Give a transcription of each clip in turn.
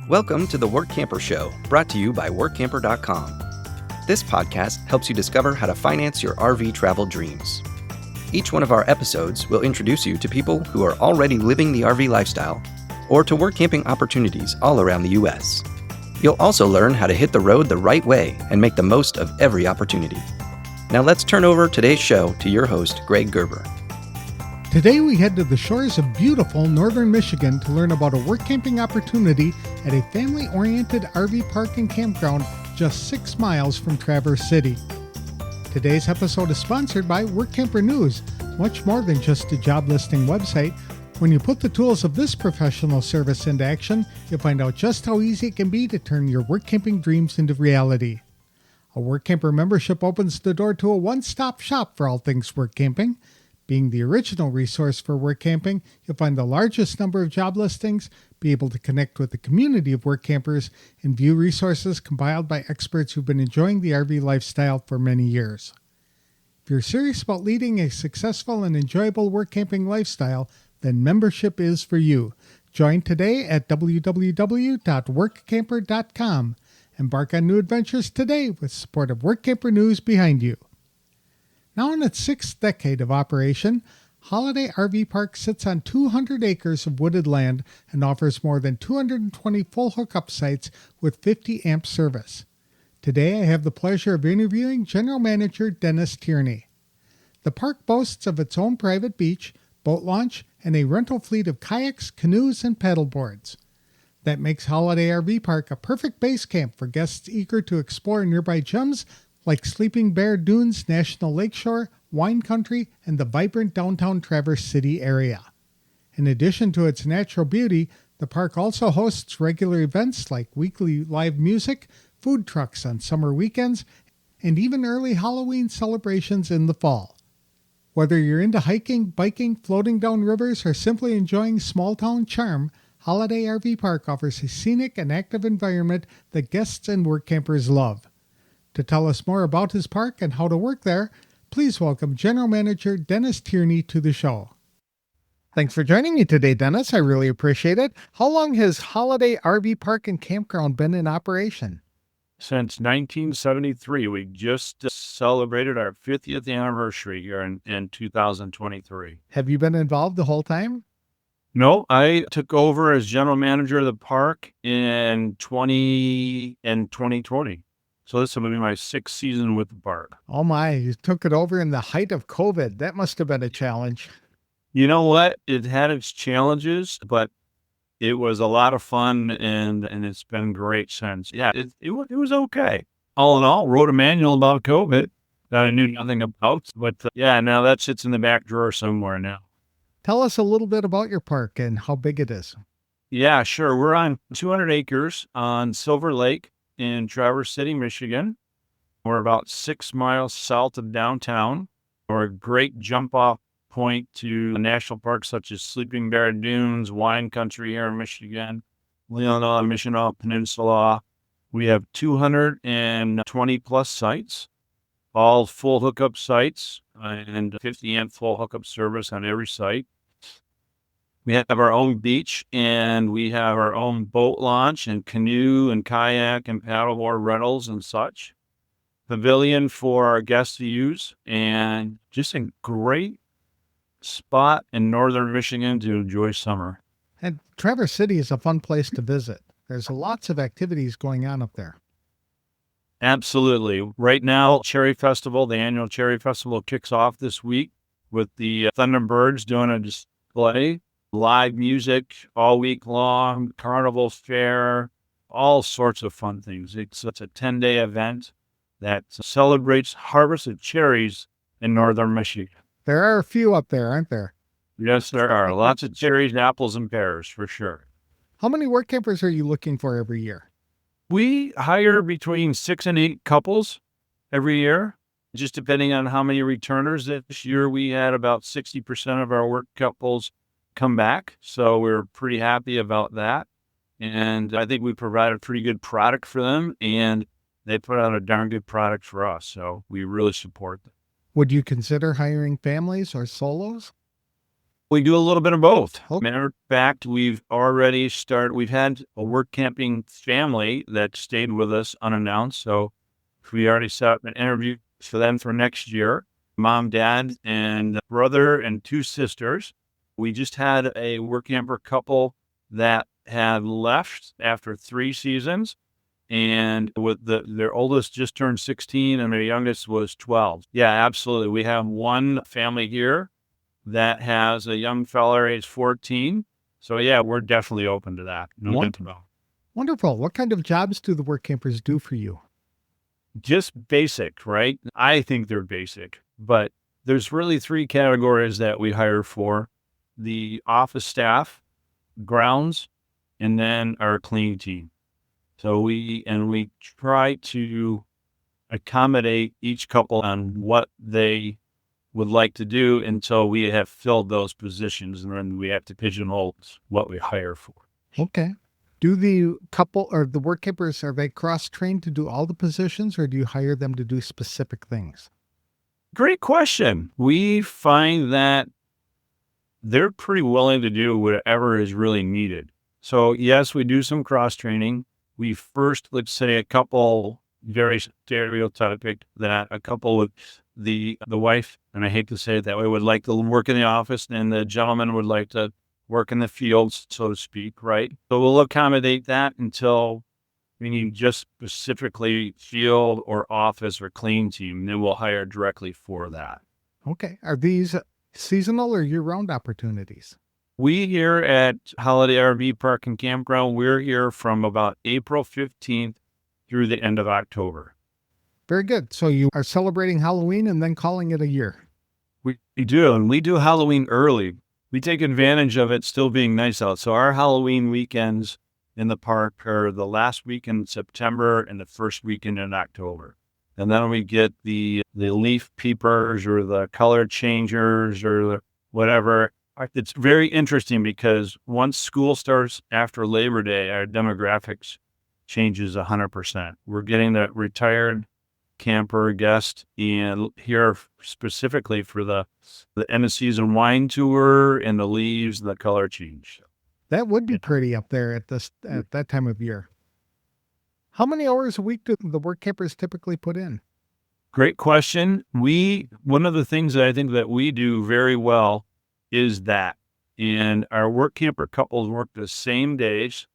Welcome to the Workamper Show, brought to you by Workamper.com. This podcast helps you discover how to finance your RV travel dreams. Each one of our episodes will introduce you to people who are already living the RV lifestyle or to work camping opportunities all around the U.S. You'll also learn how to hit the road the right way and make the most of every opportunity. Now let's turn over today's show to your host, Greg Gerber. Today we head to the shores of beautiful northern Michigan to learn about a work camping opportunity at a family-oriented RV park and campground just 6 miles from Traverse City. Today's episode is sponsored by Workamper News, much more than just a job listing website. When you put the tools of this professional service into action, you'll find out just how easy it can be to turn your work camping dreams into reality. A Workamper membership opens the door to a one-stop shop for all things work camping. Being the original resource for work camping, you'll find the largest number of job listings, be able to connect with the community of work campers, and view resources compiled by experts who've been enjoying the RV lifestyle for many years. If you're serious about leading a successful and enjoyable work camping lifestyle, then membership is for you. Join today at www.workamper.com. Embark on new adventures today with support of Workamper News behind you. Now in its 6th decade of operation, Holiday RV Park sits on 200 acres of wooded land and offers more than 220 full hookup sites with 50 amp service. Today I have the pleasure of interviewing General Manager Dennis Tierney. The park boasts of its own private beach, boat launch, and a rental fleet of kayaks, canoes, and paddleboards. That makes Holiday RV Park a perfect base camp for guests eager to explore nearby gems like Sleeping Bear Dunes National Lakeshore, wine country, and the vibrant downtown Traverse City area. In addition to its natural beauty, the park also hosts regular events like weekly live music, food trucks on summer weekends, and even early Halloween celebrations in the fall. Whether you're into hiking, biking, floating down rivers, or simply enjoying small-town charm, Holiday RV Park offers a scenic and active environment that guests and work campers love. To tell us more about his park and how to work there, please welcome General Manager Dennis Tierney to the show. Thanks for joining me today, Dennis. I really appreciate it. How long has Holiday RV Park and Campground been in operation? Since 1973. We just celebrated our 50th anniversary here in 2023. Have you been involved the whole time? No, I took over as general manager of the park in 2020. So this will be my 6th season with the park. Oh my, you took it over in the height of COVID. That must have been a challenge. You know what? It had its challenges, but it was a lot of fun, and it's been great since. Yeah, it was okay. All in all, wrote a manual about COVID that I knew nothing about. But yeah, now that sits in the back drawer somewhere now. Tell us a little bit about your park and how big it is. Yeah, sure. We're on 200 acres on Silver Lake in Traverse City, Michigan. We're about 6 miles south of downtown. We're a great jump-off point to national parks such as Sleeping Bear Dunes, wine country here in Michigan, Leelanau Peninsula. We have 220-plus sites, all full hookup sites, and 50 amp full hookup service on every site. We have our own beach, and we have our own boat launch and canoe and kayak and paddleboard rentals and such. Pavilion for our guests to use, and just a great spot in northern Michigan to enjoy summer. And Traverse City is a fun place to visit. There's lots of activities going on up there. Absolutely. Right now, Cherry Festival, the annual Cherry Festival kicks off this week with the Thunderbirds doing a display. Live music all week long, carnival fair, all sorts of fun things. It's a 10-day event that celebrates harvest of cherries in northern Michigan. There are a few up there, aren't there? Yes, there are. Lots of cherries, apples, and pears for sure. How many work campers are you looking for every year? We hire between 6 and 8 couples every year, just depending on how many returners. This year we had about 60% of our work couples come back. So we're pretty happy about that. And I think we provide a pretty good product for them, and they put out a darn good product for us. So we really support them. Would you consider hiring families or solos? We do a little bit of both. Matter of fact, we've had a work camping family that stayed with us unannounced. So we already set up an interview for them for next year. Mom, dad, and brother and two sisters. We just had a work camper couple that had left after 3 seasons. And with their oldest just turned 16 and their youngest was 12. Yeah, absolutely. We have one family here that has a young fella age 14. So yeah, we're definitely open to that. Wonderful. What kind of jobs do the work campers do for you? Just basic, right? I think they're basic, but there's really 3 categories that we hire for: the office staff, grounds, and then our cleaning team. So we try to accommodate each couple on what they would like to do until we have filled those positions, and then we have to pigeonhole what we hire for. Okay. Do the couple or the work campers, are they cross-trained to do all the positions, or do you hire them to do specific things? Great question. We find that they're pretty willing to do whatever is really needed. So yes, we do some cross training. We first, let's say a couple, very stereotypic, that a couple with the wife, and I hate to say it that way, would like to work in the office, and the gentleman would like to work in the fields, so to speak, right? So we'll accommodate that until we need just specifically field or office or clean team. Then we'll hire directly for that. Okay. Are these seasonal or year-round opportunities? We here at Holiday RV Park and Campground, we're here from about April 15th through the end of October. Very good. So you are celebrating Halloween and then calling it a year. We do, and we do Halloween early. We take advantage of it still being nice out. So our Halloween weekends in the park are the last weekend in September and the first weekend in October. And then we get the leaf peepers or the color changers or whatever. It's very interesting because once school starts after Labor Day, our demographics changes 100%. We're getting the retired camper guest and here specifically for the end of season wine tour and the leaves, the color change. That would be pretty up there at that time of year. How many hours a week do the work campers typically put in? Great question. One of the things that I think that we do very well is that, and our work camper couples work the same days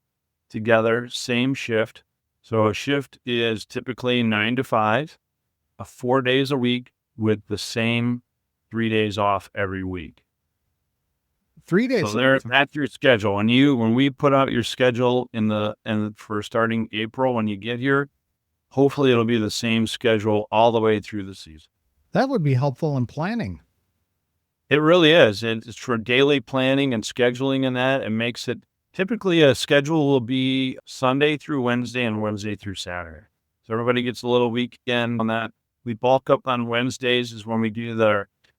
together, same shift. So a shift is typically 9 to 5, 4 days a week with the same 3 days off every week. 3 days. So that's your schedule. When we put out your schedule for starting April, when you get here, hopefully it'll be the same schedule all the way through the season. That would be helpful in planning. It really is. And it's for daily planning and scheduling, and that it makes it typically a schedule will be Sunday through Wednesday and Wednesday through Saturday. So everybody gets a little weekend on that. We bulk up on Wednesdays is when we do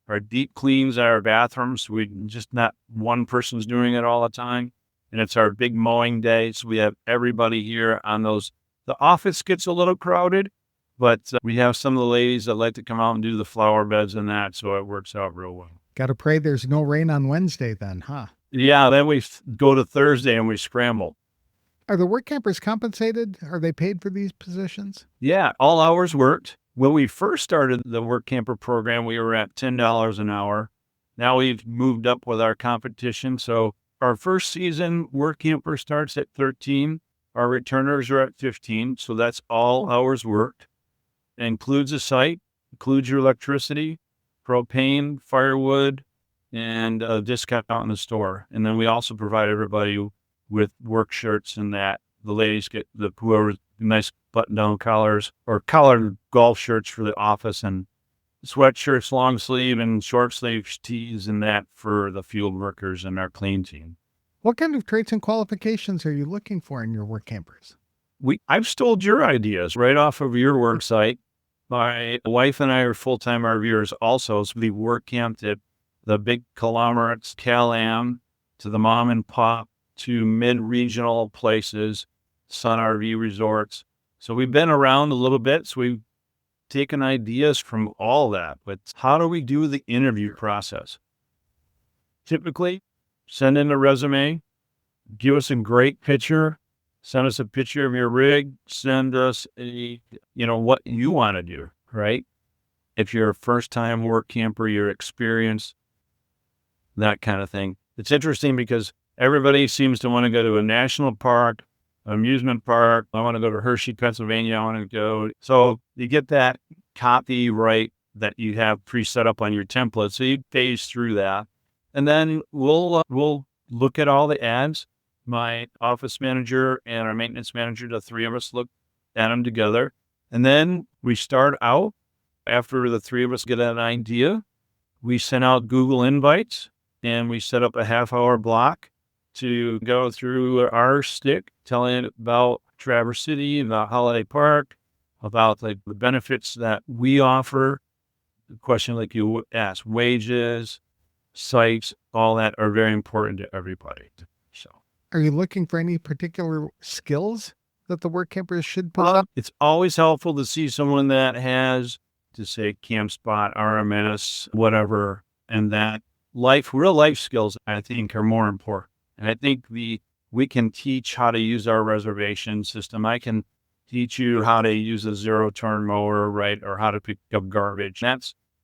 our deep cleans at our bathrooms. We just not one person's doing it all the time. And it's our big mowing day. So we have everybody here on those. The office gets a little crowded, but we have some of the ladies that like to come out and do the flower beds and that. So it works out real well. Got to pray there's no rain on Wednesday then, huh? Yeah, then we go to Thursday and we scramble. Are the work campers compensated? Are they paid for these positions? Yeah, all hours worked. When we first started the work camper program, we were at $10 an hour. Now we've moved up with our competition. So our first season work camper starts at 13. Our returners are at 15. So that's all hours worked. It includes a site, includes your electricity, propane, firewood, and a discount out in the store. And then we also provide everybody with work shirts and that. The ladies get whoever nice button-down collars or collared golf shirts for the office, and sweatshirts, long sleeve and short sleeve tees and that for the field workers and our clean team. What kind of traits and qualifications are you looking for in your work campers? I've stole your ideas right off of your work site. My wife and I are full-time RVers also, so we work camped at the big conglomerates, Cal-Am, to the mom and pop, to mid-regional places, Sun RV resorts. So we've been around a little bit, so we've taken ideas from all that. But how do we do the interview process? typically send in a resume, give us a great picture, send us a picture of your rig, send us what you want to do, right? If you're a first-time work camper, your experience, that kind of thing. It's interesting because everybody seems to want to go to a national park, amusement park. I want to go to Hershey, Pennsylvania. I want to go. So you get that copy right that you have pre-set up on your template. So you phase through that. And then we'll look at all the ads. My office manager and our maintenance manager, the three of us, look at them together. And then we start out. After the three of us get an idea, we send out Google invites and we set up a half-hour block to go through our stick, telling about Traverse City, about Holiday Park, about the benefits that we offer. The question like you asked, wages, sites, all that are very important to everybody. So, Are you looking for any particular skills that the work campers should put up? it's always helpful to see someone that has, to say, camp spot, RMS, whatever, and that real life skills, I think, are more important. And I think we can teach how to use our reservation system. I can teach you how to use a zero-turn mower, right, or how to pick up garbage.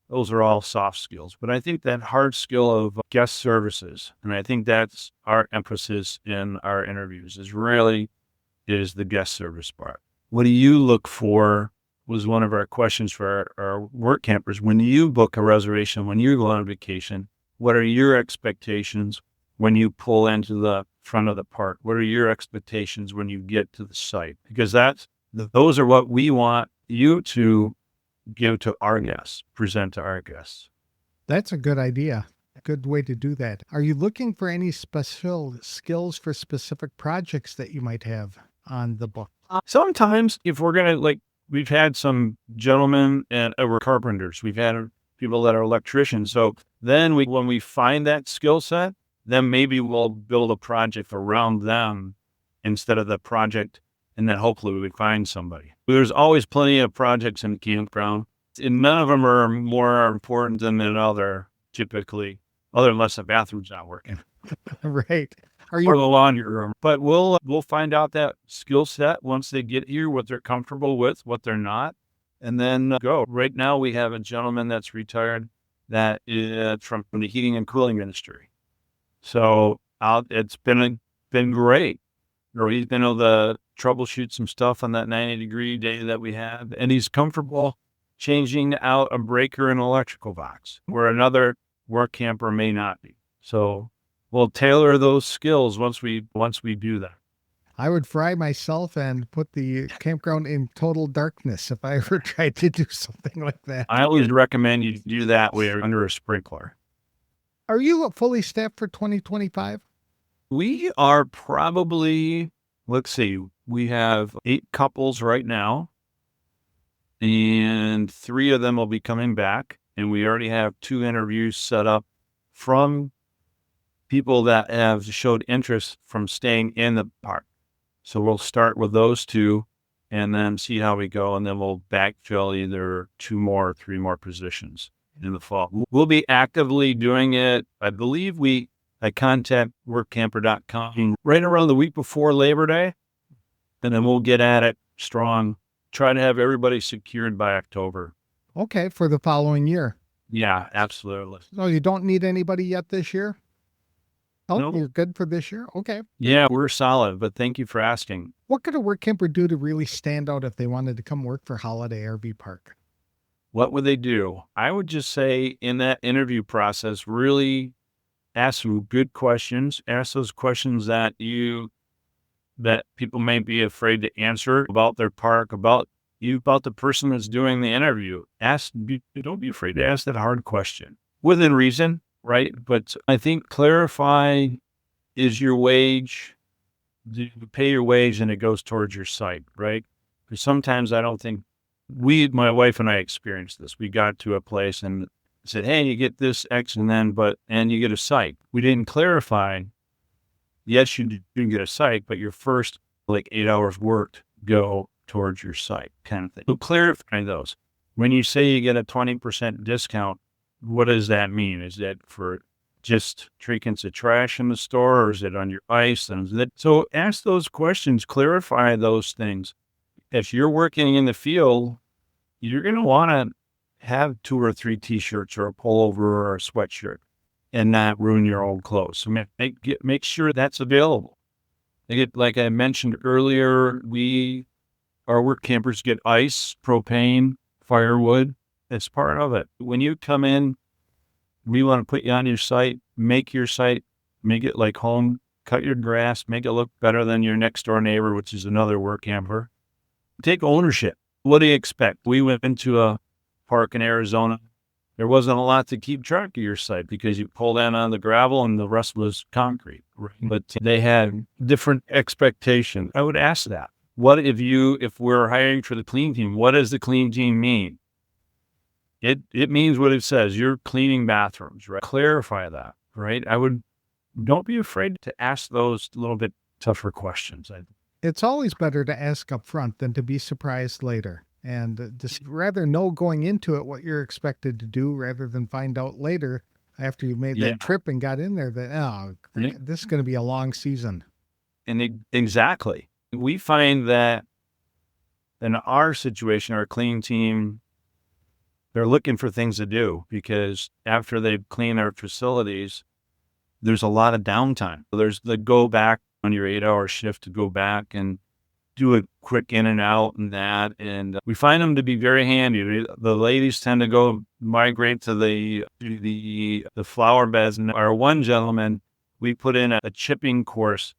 Those are all soft skills. But I think that hard skill of guest services, and I think that's our emphasis in our interviews, is the guest service part. What do you look for was one of our questions for our work campers. When you book a reservation, when you go on vacation, what are your expectations when you pull into the front of the park? What are your expectations when you get to the site? Because those are what we want you to give to our guests, present to our guests. That's a good idea. A good way to do that. Are you looking for any special skills for specific projects that you might have on the book? Sometimes if we're going to, we've had some gentlemen and we're carpenters. We've had people that are electricians. So then when we find that skill set, then maybe we'll build a project around them instead of the project. And then hopefully we find somebody. There's always plenty of projects in the campground, and none of them are more important than another, typically, unless the bathroom's not working. Right. Or the laundry room. But we'll find out that skill set once they get here, what they're comfortable with, what they're not, and then go. Right now we have a gentleman that's retired that is from the heating and cooling industry. So it's been great. He's been able to troubleshoot some stuff on that 90-degree day that we have, and he's comfortable changing out a breaker in an electrical box where another work camper may not be. So we'll tailor those skills once we do that. I would fry myself and put the campground in total darkness if I ever tried to do something like that. I always recommend you do that when you're under a sprinkler. Are you fully staffed for 2025? We are probably, let's see, we have 8 couples right now, and 3 of them will be coming back, and we already have 2 interviews set up from people that have showed interest from staying in the park. So we'll start with those 2 and then see how we go, and then we'll backfill either 2 more or 3 more positions in the fall. We'll be actively doing it. I believe I contact workamper.com right around the week before Labor Day, and then we'll get at it strong, try to have everybody secured by October. Okay, for the following year. Yeah, absolutely. So you don't need anybody yet this year? Oh, Nope. You're good for this year? Okay. Yeah, we're solid, but thank you for asking. What could a work camper do to really stand out if they wanted to come work for Holiday RV Park? What would they do? I would just say in that interview process, really ask some good questions. Ask those questions that people may be afraid to answer about their park, about the person that's doing the interview. Don't be afraid to ask that hard question within reason, right? But I think clarify, is your wage, do you pay your wage and it goes towards your site, right? Because sometimes I don't think my wife and I experienced this. We got to a place and said, hey, you get this X and you get a site. We didn't clarify. Yes, you do get a site, but your first 8 hours worked go towards your site kind of thing. So clarify those. When you say you get a 20% discount, what does that mean? Is that for just 3 cans of trash in the store, or is it on your ice? So ask those questions, clarify those things. If you're working in the field, you're going to want to have 2 or 3 t-shirts or a pullover or a sweatshirt and not ruin your old clothes. So make sure that's available. Like I mentioned earlier, our work campers get ice, propane, firewood. It's part of it. When you come in, we want to put you on your site, make it like home, cut your grass, make it look better than your next door neighbor, which is another work camper. Take ownership. What do you expect? We went into a park in Arizona. There wasn't a lot to keep track of your site because you pulled in on the gravel and the rest was concrete. Right? But they had different expectations. I would ask that. If we're hiring for the clean team, what does the clean team mean? It means what it says. You're cleaning bathrooms, right? Clarify that, right? Don't be afraid to ask those little bit tougher questions. It's always better to ask up front than to be surprised later. And just rather know going into it what you're expected to do rather than find out later after you made that trip and got in there that, this is going to be a long season. And exactly. We find that in our situation, our clean team, they're looking for things to do because after they've cleaned our facilities, there's a lot of downtime. There's the go back on your 8-hour shift to go back and do a quick in and out and that. And we find them to be very handy. The ladies tend to go migrate to the flower beds. And our one gentleman, we put in a chipping course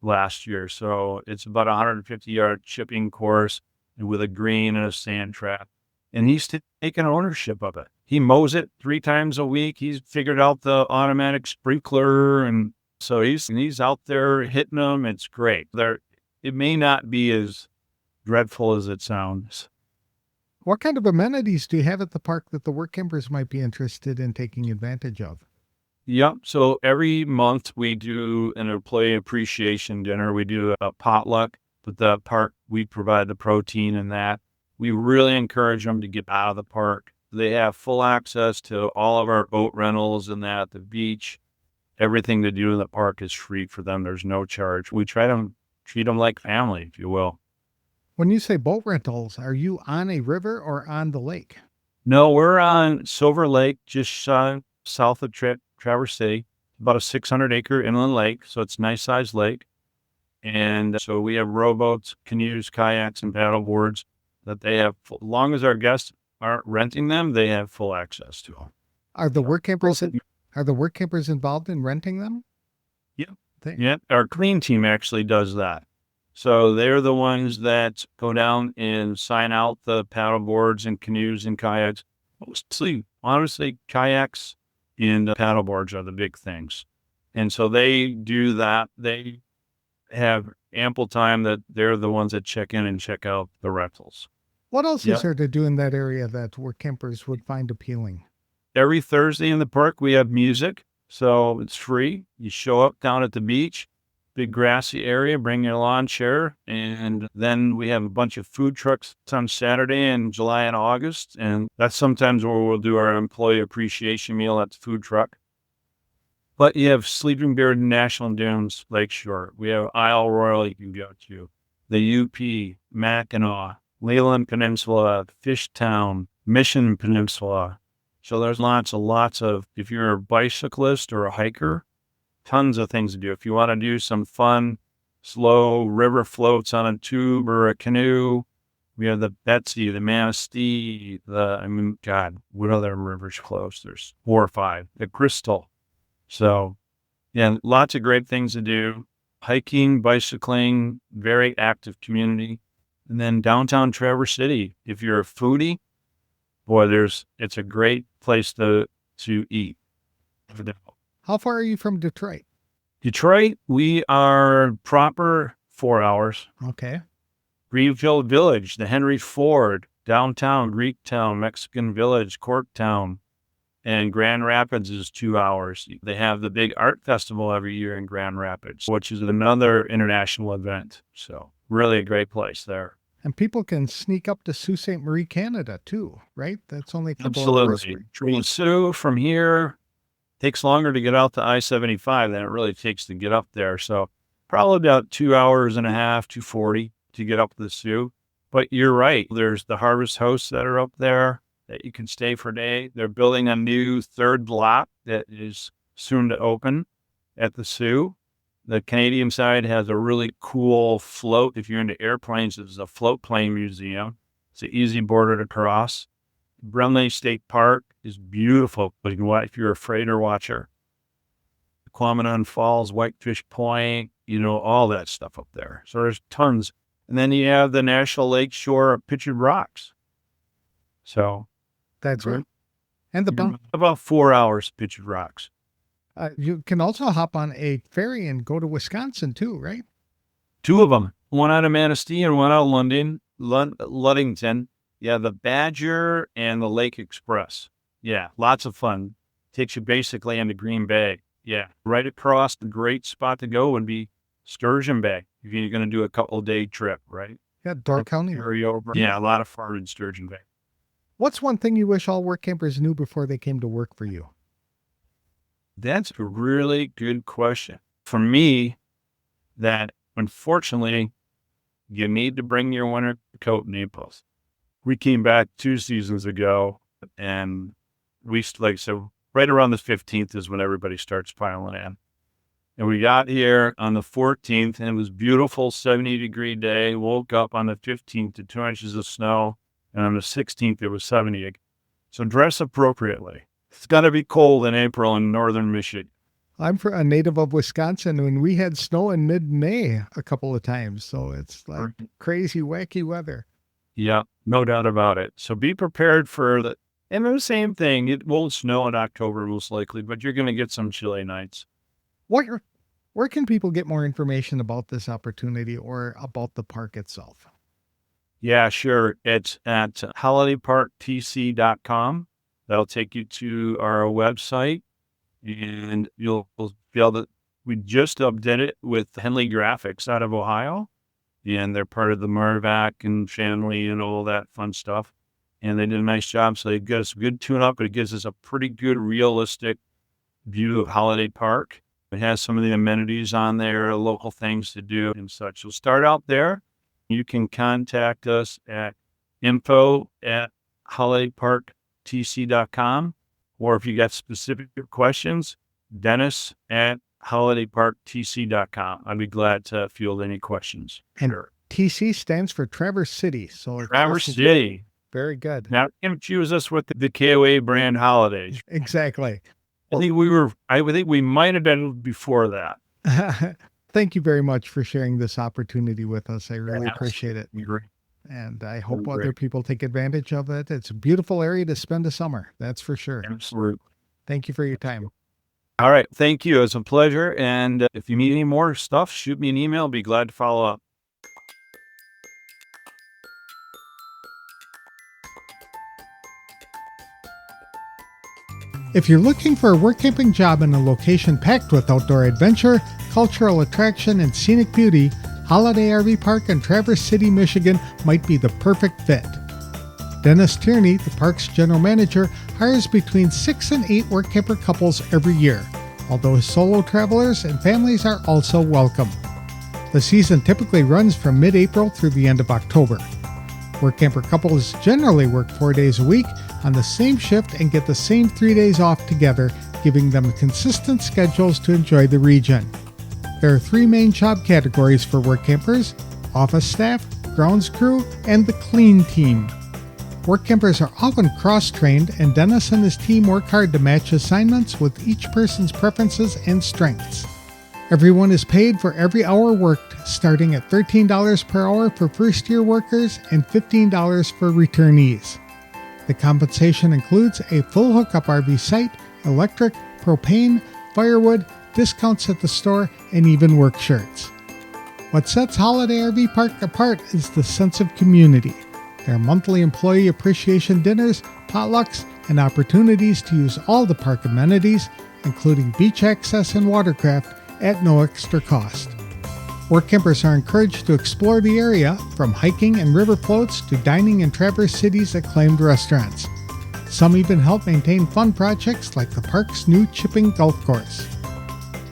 last year. So it's about a 150-yard chipping course with a green and a sand trap. And he's taken ownership of it. He mows it 3 times a week. He's figured out the automatic sprinkler. And so he's out there hitting them. It's great. It may not be as dreadful as it sounds. What kind of amenities do you have at the park that the work campers might be interested in taking advantage of? Yep. So every month we do an employee appreciation dinner. We do a potluck. But the park, we provide the protein and that. We really encourage them to get out of the park. They have full access to all of our boat rentals and that, the beach. Everything to do in the park is free for them. There's no charge. We try to treat them like family, if you will. When you say boat rentals, are you on a river or on the lake? No, we're on Silver Lake, just south of Traverse City, about a 600-acre inland lake. So it's a nice-sized lake. And so we have rowboats, canoes, kayaks, and paddle boards that they have. As long as our guests aren't renting them, they have full access to them. Are the work campers involved in renting them? Yeah, our clean team actually does that. So they're the ones that go down and sign out the paddle boards and canoes and kayaks. Honestly, kayaks and paddle boards are the big things. And so they do that. They have ample time that they're the ones that check in and check out the rentals. What else is there to do in that area that work campers would find appealing? Every Thursday in the park, we have music. So it's free. You show up down at the beach, big grassy area, bring your lawn chair. And then we have a bunch of food trucks on Saturday in July and August. And that's sometimes where we'll do our employee appreciation meal at the food truck. But you have Sleeping Bear National Dunes, Lakeshore. We have Isle Royal you can go to. The UP, Mackinac, Leland Peninsula, Fishtown, Mission Peninsula. So there's lots of, if you're a bicyclist or a hiker, tons of things to do. If you want to do some fun, slow river floats on a tube or a canoe, we have the Betsy, the Manistee, what other rivers close? There's 4 or 5. The Crystal. So, yeah, lots of great things to do. Hiking, bicycling, very active community. And then downtown Traverse City, if you're a foodie, boy, it's a great place to eat. How far are you from Detroit? Detroit, we are proper 4 hours. Okay. Greenfield Village, the Henry Ford, downtown, Greektown, Mexican Village, Corktown, and Grand Rapids is 2 hours. They have the big art festival every year in Grand Rapids, which is another international event. So really a great place there. And people can sneak up to Sault Ste. Marie, Canada, too, right? That's only a couple Absolutely. Sioux from here, Takes longer to get out to I-75 than it really takes to get up there. So probably about 2.5 hours, 2:40 to get up to the Sioux. But you're right. There's the harvest hosts that are up there that you can stay for a day. They're building a new third block that is soon to open at the Sioux. The Canadian side has a really cool float. If you're into airplanes, it's a float plane museum. It's an easy border to cross. Brumley State Park is beautiful if you're a freighter watcher. Quamanon Falls, Whitefish Point, all that stuff up there. So there's tons. And then you have the National Lake Shore of Pictured Rocks. So That's right. And about 4 hours Pictured Rocks. You can also hop on a ferry and go to Wisconsin too, right? 2 of them, one out of Manistee and one out of Ludington. Yeah, the Badger and the Lake Express. Yeah, lots of fun. Takes you basically into Green Bay. Yeah, right across. The great spot to go would be Sturgeon Bay if you're going to do a couple-day trip, right? Yeah, Door County. Yeah, a lot of fun in Sturgeon Bay. What's one thing you wish all work campers knew before they came to work for you? That's a really good question. For me, that unfortunately, you need to bring your winter coat and naples. We came back 2 seasons ago, and so right around the 15th is when everybody starts piling in. And we got here on the 14th, and it was beautiful, 70-degree day. Woke up on the 15th to 2 inches of snow, and on the 16th, it was 70. So dress appropriately. It's going to be cold in April in northern Michigan. I'm a native of Wisconsin, and we had snow in mid-May a couple of times. So it's like crazy, wacky weather. Yeah, no doubt about it. So be prepared for the same thing. It won't snow in October, most likely, but you're going to get some chilly nights. Where can people get more information about this opportunity or about the park itself? Yeah, sure. It's at holidayparktc.com. That'll take you to our website, and you'll be able to. We just updated it with Henley Graphics out of Ohio, and they're part of the Marvac and family and all that fun stuff. And they did a nice job. So they got us a good tune-up, but it gives us a pretty good, realistic view of Holiday Park. It has some of the amenities on there, local things to do and such. So start out there. You can contact us at info@holidayparktc.com, or if you got specific questions, Dennis@holidayparktc.com. I'd be glad to field any questions. And TC stands for Traverse City. So Traverse City. Very good. Now confuse us with the KOA brand holidays. Exactly. I think we might have been before that. Thank you very much for sharing this opportunity with us. I really appreciate it. And I hope other people take advantage of it. It's a beautiful area to spend a summer. That's for sure. Absolutely. Thank you for your time. All right. Thank you. It's a pleasure. And if you need any more stuff, shoot me an email. I'll be glad to follow up. If you're looking for a work camping job in a location packed with outdoor adventure, cultural attraction, and scenic beauty, Holiday RV Park in Traverse City, Michigan might be the perfect fit. Dennis Tierney, the park's general manager, hires between 6 and 8 work camper couples every year, although solo travelers and families are also welcome. The season typically runs from mid-April through the end of October. Work camper couples generally work 4 days a week on the same shift and get the same 3 days off together, giving them consistent schedules to enjoy the region. There are 3 main job categories for work campers: office staff, grounds crew, and the clean team. Work campers are often cross-trained, and Dennis and his team work hard to match assignments with each person's preferences and strengths. Everyone is paid for every hour worked, starting at $13 per hour for first-year workers and $15 for returnees. The compensation includes a full hookup RV site, electric, propane, firewood, discounts at the store, and even work shirts. What sets Holiday RV Park apart is the sense of community. There are monthly employee appreciation dinners, potlucks, and opportunities to use all the park amenities, including beach access and watercraft, at no extra cost. Work campers are encouraged to explore the area, from hiking and river floats to dining in Traverse City's acclaimed restaurants. Some even help maintain fun projects like the park's new chipping golf course.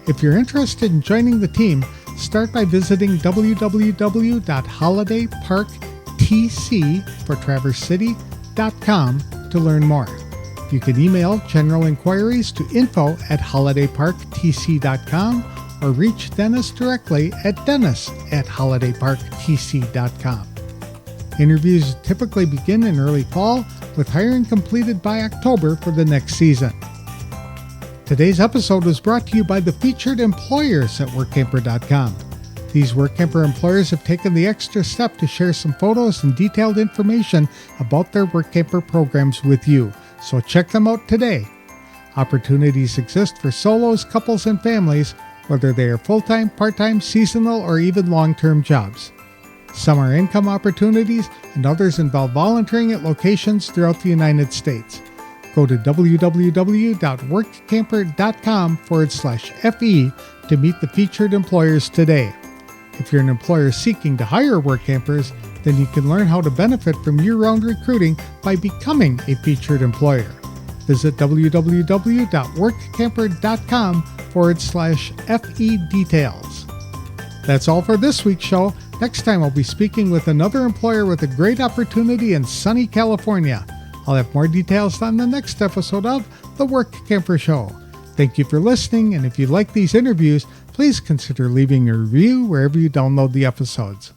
If you're interested in joining the team, start by visiting www.holidayparktc.com to learn more. You can email general inquiries to info@holidayparktc.com or reach Dennis directly at dennis@holidayparktc.com. Interviews typically begin in early fall, with hiring completed by October for the next season. Today's episode was brought to you by the featured employers at Workamper.com. These Workamper employers have taken the extra step to share some photos and detailed information about their Workamper programs with you, so check them out today. Opportunities exist for solos, couples, and families, whether they are full-time, part-time, seasonal, or even long-term jobs. Some are income opportunities, and others involve volunteering at locations throughout the United States. Go to www.workamper.com/FE to meet the featured employers today. If you're an employer seeking to hire Workampers, then you can learn how to benefit from year-round recruiting by becoming a featured employer. Visit www.workamper.com/FE details. That's all for this week's show. Next time I'll be speaking with another employer with a great opportunity in sunny California. I'll have more details on the next episode of The Workamper Show. Thank you for listening, and if you like these interviews, please consider leaving a review wherever you download the episodes.